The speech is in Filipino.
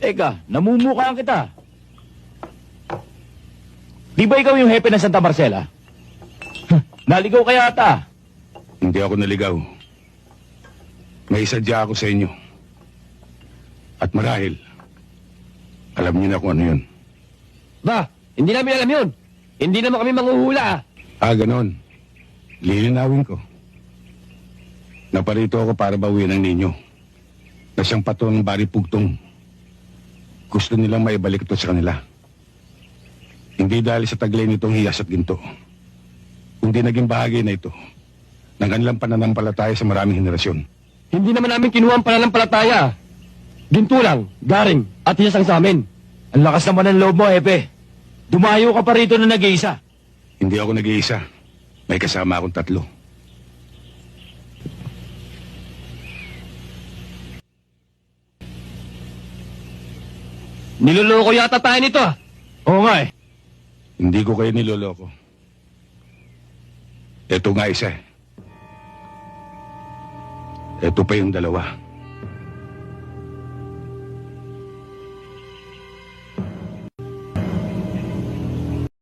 Teka, namumukhaan kita. Di ba ikaw yung hepe ng Santa Marcela? Naligaw ka yata. Hindi ako naligaw. May isadya ako sa inyo. At marahil, alam niyo na kung ano yun. Ba, hindi namin alam yun. Hindi naman kami manghuhula. Ganon. Lilinawin ko. Naparito ako para bawian ang ninyo. Na siyang pato ng Bari Pugtong. Gusto nilang maibalik ito sa kanila. Hindi dahil sa taglay nitong hiyas at ginto. Kundi naging bahagi na ito ng kanilang pananampalataya sa maraming henerasyon. Hindi naman namin kinuha ang pananampalataya. Ginto lang, garing, at hiyasang sa amin. Ang lakas naman ng loob mo, hepe. Dumayo ka pa rito na nag-iisa. Hindi ako nag-iisa. May kasama akong 3. Niloloko yata tayo nito ah. Oo nga eh. Hindi ko kayo niloloko. Ito nga isa eh. Ito pa yung 2.